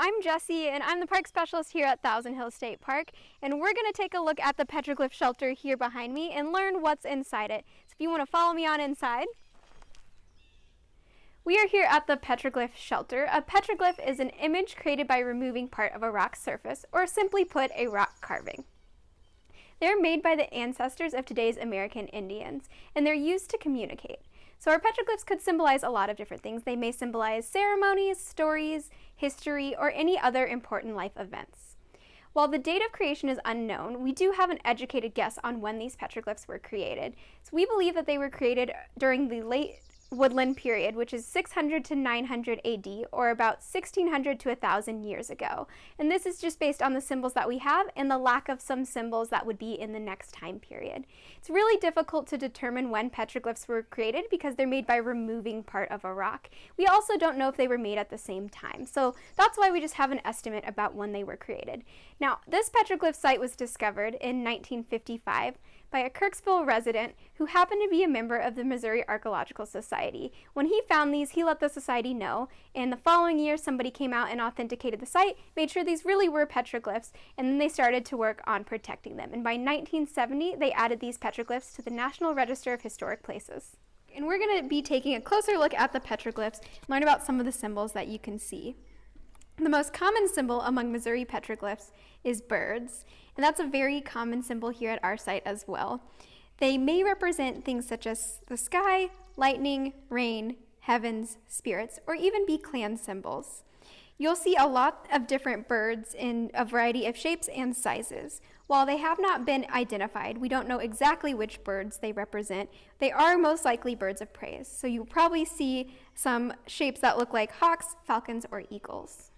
I'm Jesze, and I'm the park specialist here at Thousand Hills State Park, and we're going to take a look at the petroglyph shelter here behind me and learn what's inside it. So if you want to follow me on inside. We are here at the petroglyph shelter. A petroglyph is an image created by removing part of a rock surface, or simply put, a rock carving. They're made by the ancestors of today's American Indians, and they're used to communicate. So our petroglyphs could symbolize a lot of different things. They may symbolize ceremonies, stories, history, or any other important life events. While the date of creation is unknown, we do have an educated guess on when these petroglyphs were created. So we believe that they were created during the late woodland period, which is 600 to 900 AD, or about 1600 to 1000 years ago. And this is just based on the symbols that we have and the lack of some symbols that would be in the next time period. It's really difficult to determine when petroglyphs were created because they're made by removing part of a rock. We also don't know if they were made at the same time, so that's why we just have an estimate about when they were created. Now, this petroglyph site was discovered in 1955 by a Kirksville resident who happened to be a member of the Missouri Archaeological Society. When he found these, he let the society know, and the following year somebody came out and authenticated the site, made sure these really were petroglyphs, and then they started to work on protecting them. And by 1970, they added these petroglyphs to the National Register of Historic Places. And we're going to be taking a closer look at the petroglyphs, learn about some of the symbols that you can see. The most common symbol among Missouri petroglyphs is birds, and that's a very common symbol here at our site as well. They may represent things such as the sky, lightning, rain, heavens, spirits, or even be clan symbols. You'll see a lot of different birds in a variety of shapes and sizes. While they have not been identified, we don't know exactly which birds they represent. They are most likely birds of prey, so you'll probably see some shapes that look like hawks, falcons, or eagles.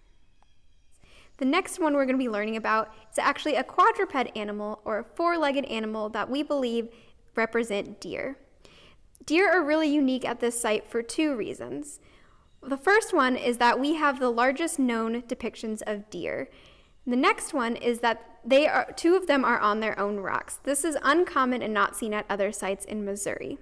The next one we're going to be learning about is actually a quadruped animal, or a four-legged animal that we believe represent deer. Deer are really unique at this site for two reasons. The first one is that we have the largest known depictions of deer. The next one is that two of them are on their own rocks. This is uncommon and not seen at other sites in Missouri.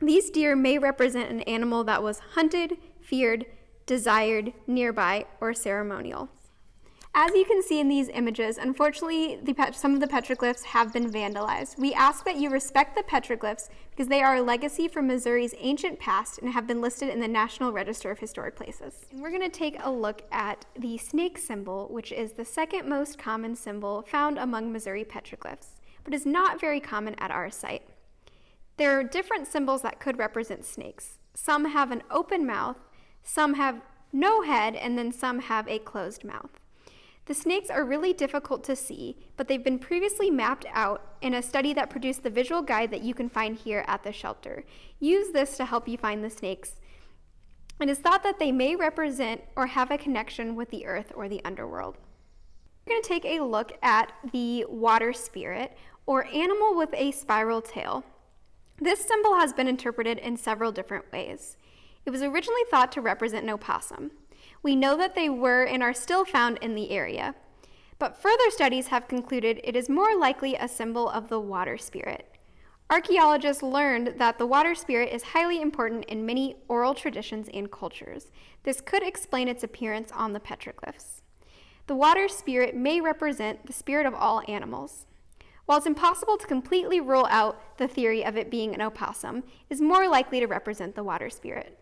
These deer may represent an animal that was hunted, feared, desired, nearby, or ceremonial. As you can see in these images, unfortunately, some of the petroglyphs have been vandalized. We ask that you respect the petroglyphs because they are a legacy from Missouri's ancient past and have been listed in the National Register of Historic Places. And we're going to take a look at the snake symbol, which is the second most common symbol found among Missouri petroglyphs, but is not very common at our site. There are different symbols that could represent snakes. Some have an open mouth, some have no head, and then some have a closed mouth. The snakes are really difficult to see, but they've been previously mapped out in a study that produced the visual guide that you can find here at the shelter. Use this to help you find the snakes. It is thought that they may represent or have a connection with the earth or the underworld. We're going to take a look at the water spirit, or animal with a spiral tail. This symbol has been interpreted in several different ways. It was originally thought to represent an opossum. We know that they were and are still found in the area, but further studies have concluded it is more likely a symbol of the water spirit. Archaeologists learned that the water spirit is highly important in many oral traditions and cultures. This could explain its appearance on the petroglyphs. The water spirit may represent the spirit of all animals. While it's impossible to completely rule out the theory of it being an opossum, it is more likely to represent the water spirit.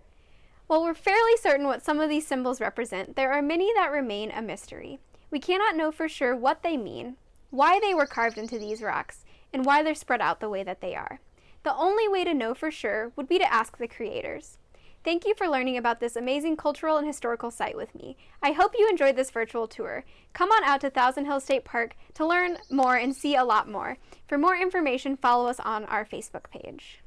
While we're fairly certain what some of these symbols represent, there are many that remain a mystery. We cannot know for sure what they mean, why they were carved into these rocks, and why they're spread out the way that they are. The only way to know for sure would be to ask the creators. Thank you for learning about this amazing cultural and historical site with me. I hope you enjoyed this virtual tour. Come on out to Thousand Hills State Park to learn more and see a lot more. For more information, follow us on our Facebook page.